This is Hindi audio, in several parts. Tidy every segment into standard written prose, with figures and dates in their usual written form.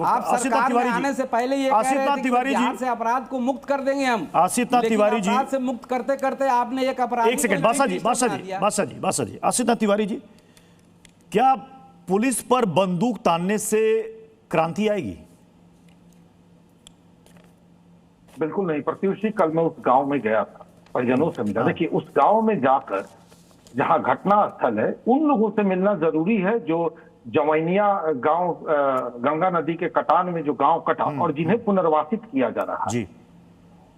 आप सरकार में आने से पहले ये कह रहे थे कि बिहार से अपराध को मुक्त कर देंगे हम। आसिफ तिवारी जी, अपराध से मुक्त करते करते आपने एक अपराध, एक सेकंड, बादशाह जी, आसिफ तिवारी जी, क्या पुलिस पर बंदूक तानने से क्रांति आएगी? बिल्कुल नहीं प्रत्युष जी। कल मैं उस गांव में गया था, परिजनों से मिला। देखिए, उस गांव में जाकर जहां घटना स्थल है उन लोगों से मिलना जरूरी है जो जवैनिया गांव, गंगा नदी के कटान में जो गांव कटा और जिन्हें पुनर्वासित किया जा रहा है जी।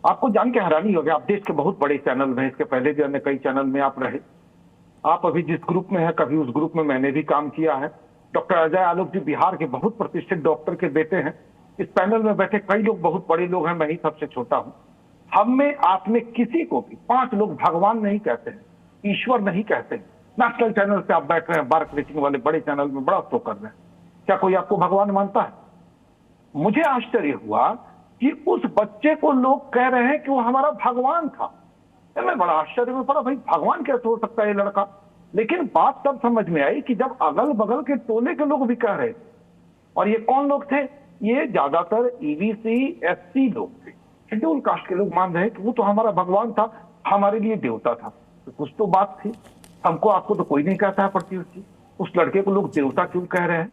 आपको जान के हैरानी होगी, आप देश के बहुत बड़े चैनल में, इसके पहले भी अन्य कई चैनल में आप रहे, आप अभी जिस ग्रुप में है कभी उस ग्रुप में मैंने भी काम किया है। डॉक्टर अजय आलोक जी बिहार के बहुत प्रतिष्ठित डॉक्टर के बेटे हैं। इस पैनल में बैठे कई लोग बहुत बड़े लोग हैं, मैं ही सबसे छोटा हूं। हम में आप में किसी को भी 5 लोग भगवान नहीं कहते हैं, ईश्वर नहीं कहते हैं। नेशनल चैनल से आप बैठ रहे हैं, बार्क रेटिंग वाले बड़े चैनल में बड़ा शो कर रहे हैं, क्या कोई आपको भगवान मानता है? मुझे आश्चर्य हुआ कि उस बच्चे को लोग कह रहे हैं कि वो हमारा भगवान था। मैं बड़ा आश्चर्य में पड़ा, भाई भगवान कैसे हो सकता है ये लड़का? लेकिन बात तब समझ में आई कि जब अगल बगल के टोले के लोग भी कह रहे थे, और ये कौन लोग थे? ये ज्यादातर ईबीसी एससी लोग थे, शेड्यूल कास्ट के लोग मान रहे हैं कि वो तो हमारा भगवान था, हमारे लिए देवता था। तो कुछ तो बात थी। हमको आपको तो कोई नहीं कहता है प्रत्युष जी, उस लड़के को लोग देवता क्यों कह रहे हैं?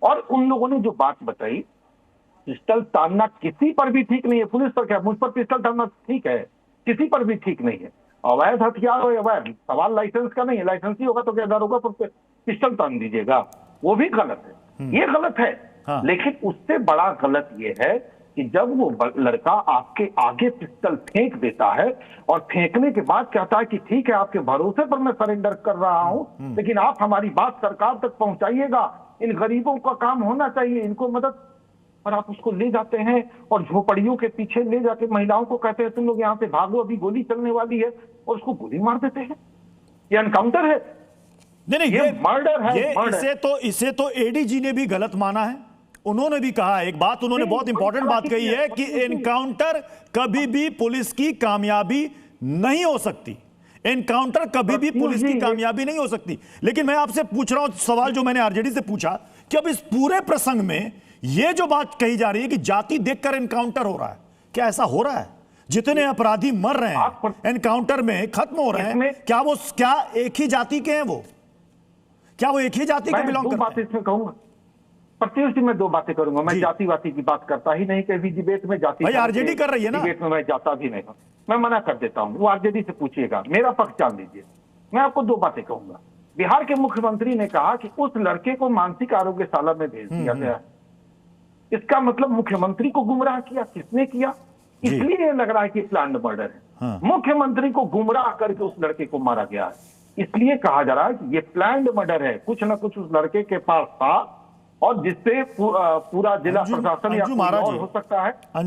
और उन लोगों ने जो बात बताई, पिस्टल तानना किसी पर भी ठीक नहीं है। पुलिस पर क्या, मुझ पर पिस्टल तानना ठीक है, किसी पर भी ठीक नहीं है। अवैध हथियार हो अवैध, सवाल लाइसेंस का नहीं है। लाइसेंस ही होगा तो क्या डर होगा पर पिस्टल तान दीजिएगा, वो भी गलत है, ये गलत है। हाँ। लेकिन उससे बड़ा गलत ये है कि जब वो लड़का आपके आगे पिस्टल फेंक देता है और फेंकने के बाद कहता है कि ठीक है आपके भरोसे पर मैं सरेंडर कर रहा हूं, लेकिन आप हमारी बात सरकार तक पहुंचाइएगा, इन गरीबों का काम होना चाहिए, इनको मदद। और आप उसको ले जाते हैं और झोपड़ियों के पीछे ले जाके महिलाओं को कहते हैं तुम लोग यहाँ से भागो, अभी गोली चलने वाली है, और उसको गोली मार देते हैं। ये एनकाउंटर है? नहीं, ये मर्डर है। इसे तो एडीजी ने भी गलत माना है। उन्होंने भी कहा, एक बात उन्होंने बहुत इंपॉर्टेंट बात कही है कि एनकाउंटर कभी भी पुलिस की कामयाबी नहीं हो सकती। एनकाउंटर कभी भी पुलिस की कामयाबी नहीं हो सकती। लेकिन मैं आपसे पूछ रहा हूं सवाल जो मैंने आरजेडी से पूछा कि अब इस पूरे प्रसंग में यह जो बात कही जा रही है कि जाति देखकर एनकाउंटर हो रहा है, क्या ऐसा हो रहा है? जितने अपराधी मर रहे हैं एनकाउंटर में, खत्म हो रहे हैं, क्या एक ही जाति के हैं? वो क्या वो एक ही जाति के बिलोंग करते हैं? इसमें कहूंगा प्रत्युष जी, मैं 2 बातें करूंगा। मैं जातिवादी की बात करता ही नहीं, कभी डिबेट में जाति भाई आरजेडी कर रही है ना, डिबेट में मैं जाता भी नहीं हूं, मैं मना कर देता हूं। वो आरजेडी से पूछिएगा, मेरा पक्ष जान लीजिए। मैं आपको 2 बातें कहूंगा। बिहार के मुख्यमंत्री ने कहा कि उस लड़के को मानसिक आरोग्यशाला में भेज दिया गया। इसका मतलब मुख्यमंत्री को गुमराह किया। किसने किया? इसलिए ये लग रहा है कि प्लान्ड मर्डर है। मुख्यमंत्री को गुमराह करके उस लड़के को मारा गया है, इसलिए कहा जा रहा है कि ये प्लान्ड मर्डर है। कुछ ना कुछ उस लड़के के पास था और जिससे पूरा जिला प्रशासन या कोई और हो सकता है